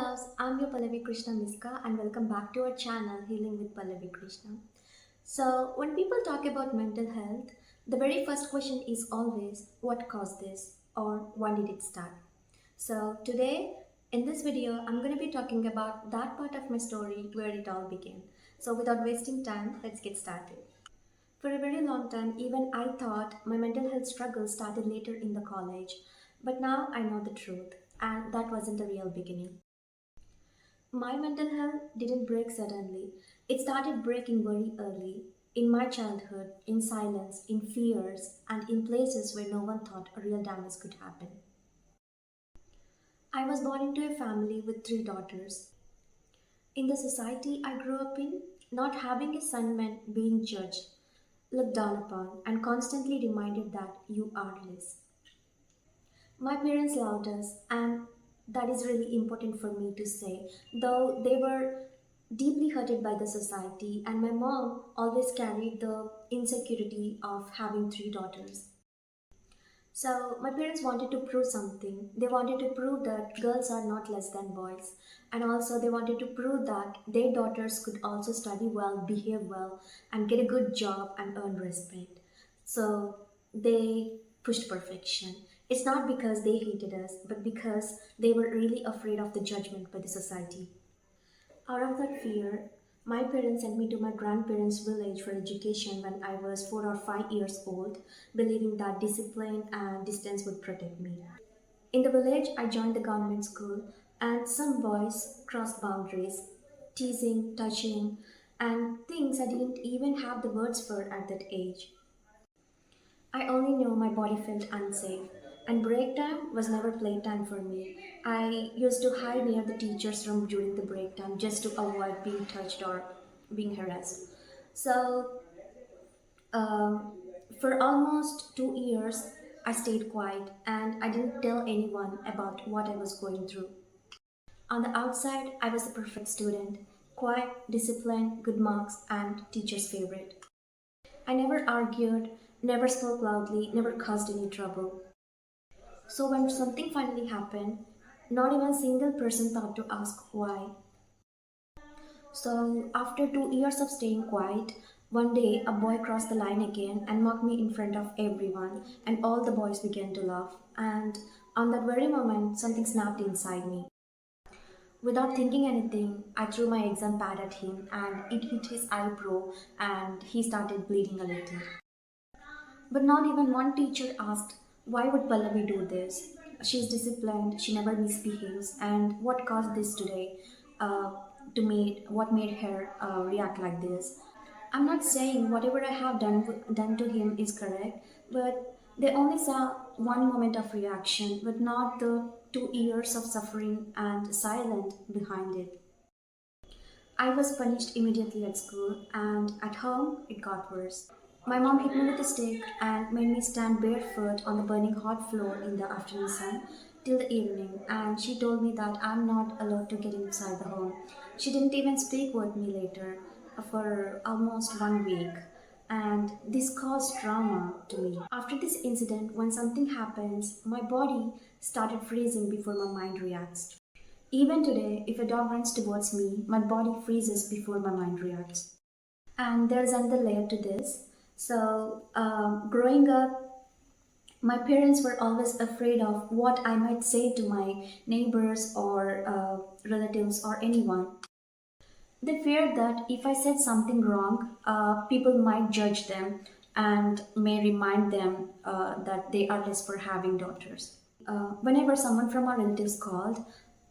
loves, I'm your Pallavi Krishna Miska and welcome back to our channel Healing with Pallavi Krishna. So, when people talk about mental health, the very first question is always what caused this or when did it start? So, today in this video, I'm going to be talking about that part of my story where it all began. So, without wasting time, let's get started. For a very long time, even I thought my mental health struggle started later in the college, but now I know the truth, and that wasn't the real beginning. My mental health didn't break suddenly. It started breaking very early, in my childhood, in silence, in fears, and in places where no one thought a real damage could happen. I was born into a family with three daughters. In the society I grew up in, not having a son meant being judged, looked down upon, and constantly reminded that you are less. My parents loved us, and that is really important for me to say, though they were deeply hurted by the society, and my mom always carried the insecurity of having three daughters. So, my parents wanted to prove something. They wanted to prove that girls are not less than boys, and also they wanted to prove that their daughters could also study well, behave well, and get a good job and earn respect. So, they pushed perfection. It's not because they hated us, but because they were really afraid of the judgment by the society. Out of that fear, my parents sent me to my grandparents' village for education when I was 4 or 5 years old, believing that discipline and distance would protect me. In the village, I joined the government school, and some boys crossed boundaries, teasing, touching, and things I didn't even have the words for at that age. I only knew my body felt unsafe, and break time was never playtime for me. I used to hide near the teacher's room during the break time just to avoid being touched or being harassed. So, um, for almost 2 years, I stayed quiet and I didn't tell anyone about what I was going through. On the outside, I was a perfect student, quiet, disciplined, good marks, and teacher's favorite. I never argued, never spoke loudly, never caused any trouble. So when something finally happened, not even a single person thought to ask why. So after 2 years of staying quiet, one day a boy crossed the line again and mocked me in front of everyone, and all the boys began to laugh. And on that very moment, something snapped inside me. Without thinking anything, I threw my exam pad at him and it hit his eyebrow and he started bleeding a little. But not even one teacher asked, why would Pallavi do this? She's disciplined, she never misbehaves, and what caused this today? Uh, what made her react like this? I'm not saying whatever I have done to him is correct, but they only saw one moment of reaction, but not the 2 years of suffering and silence behind it. I was punished immediately at school, and at home, it got worse. My mom hit me with a stick and made me stand barefoot on the burning hot floor in the afternoon sun till the evening, and she told me that I'm not allowed to get inside the home. She didn't even speak with me later for almost 1 week, and this caused trauma to me. After this incident, when something happens, my body started freezing before my mind reacts. Even today, if a dog runs towards me, my body freezes before my mind reacts. And there's another layer to this. So, growing up, my parents were always afraid of what I might say to my neighbors or relatives or anyone. They feared that if I said something wrong, people might judge them and may remind them that they are less for having daughters. Whenever someone from our relatives called,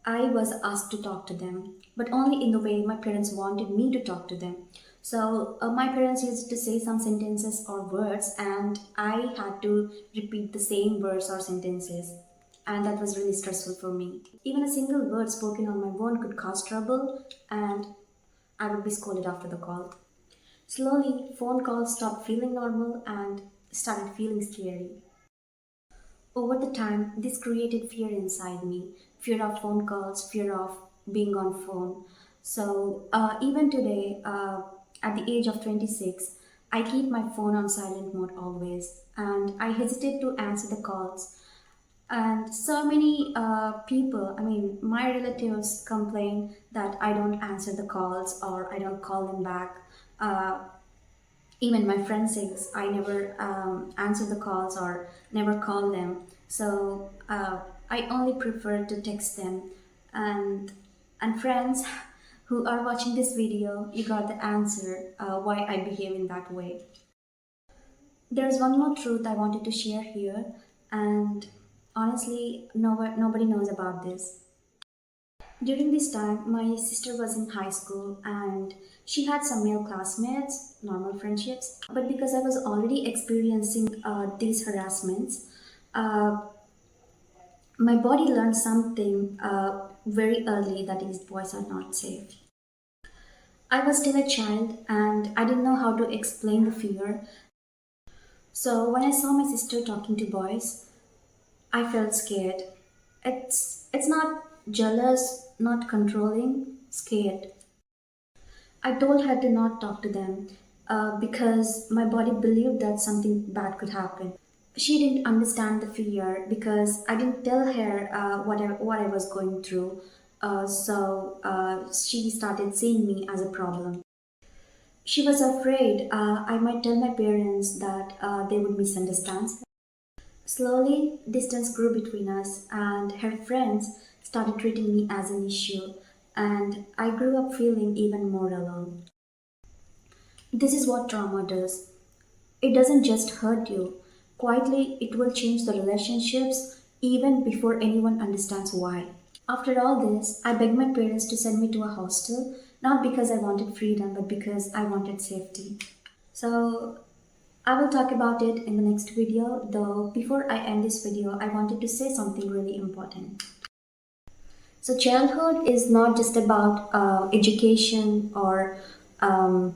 I was asked to talk to them, but only in the way my parents wanted me to talk to them. So, my parents used to say some sentences or words, and I had to repeat the same words or sentences. And that was really stressful for me. Even a single word spoken on my phone could cause trouble, and I would be scolded after the call. Slowly, phone calls stopped feeling normal and started feeling scary. Over the time, this created fear inside me, fear of phone calls, fear of being on phone. So even today, at the age of 26, I keep my phone on silent mode always, and I hesitate to answer the calls. And so many people, I mean, my relatives complain that I don't answer the calls or I don't call them back. Uh, Even my friend says I never answer the calls or never call them. So I only prefer to text them. And friends who are watching this video, you got the answer why I behave in that way. There's one more truth I wanted to share here, and honestly, nobody knows about this. During this time, my sister was in high school and she had some male classmates, normal friendships. But because I was already experiencing these harassments, uh, my body learned something very early, that is, boys are not safe. I was still a child and I didn't know how to explain the fear. So when I saw my sister talking to boys, I felt scared. It's not jealous, not controlling, scared. I told her to not talk to them because my body believed that something bad could happen. She didn't understand the fear because I didn't tell her what I was going through. So she started seeing me as a problem. She was afraid I might tell my parents that they would misunderstand. Slowly, distance grew between us, and her friends started treating me as an issue, and I grew up feeling even more alone. This is what trauma does. It doesn't just hurt you, quietly, it will change the relationships even before anyone understands why. After all this, I begged my parents to send me to a hostel, not because I wanted freedom, but because I wanted safety. So, I will talk about it in the next video, though before I end this video, I wanted to say something really important. So, childhood is not just about education or um,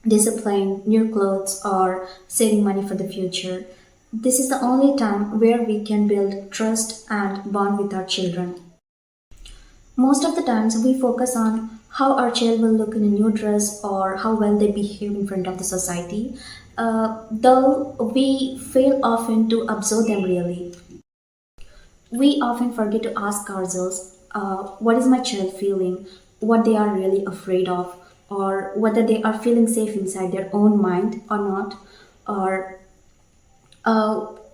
discipline, new clothes, or saving money for the future. This is the only time where we can build trust and bond with our children. Most of the times, we focus on how our child will look in a new dress or how well they behave in front of the society, though we fail often to observe them really. We often forget to ask ourselves, what is my child feeling, what they are really afraid of, or whether they are feeling safe inside their own mind or not, or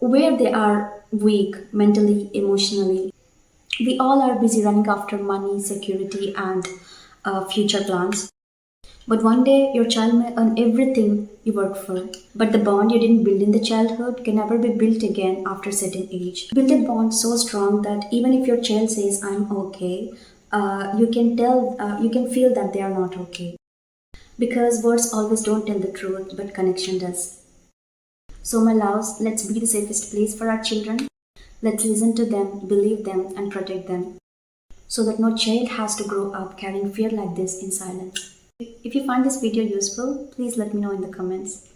where they are weak mentally, emotionally. We all are busy running after money, security, and future plans. But one day, your child may earn everything you worked for. But the bond you didn't build in the childhood can never be built again after a certain age. Build a bond so strong that even if your child says, "I'm okay," you can feel that they are not okay. Because words always don't tell the truth, but connection does. So, my loves, let's be the safest place for our children. Let's listen to them, believe them, and protect them, so that no child has to grow up carrying fear like this in silence. If you find this video useful, please let me know in the comments.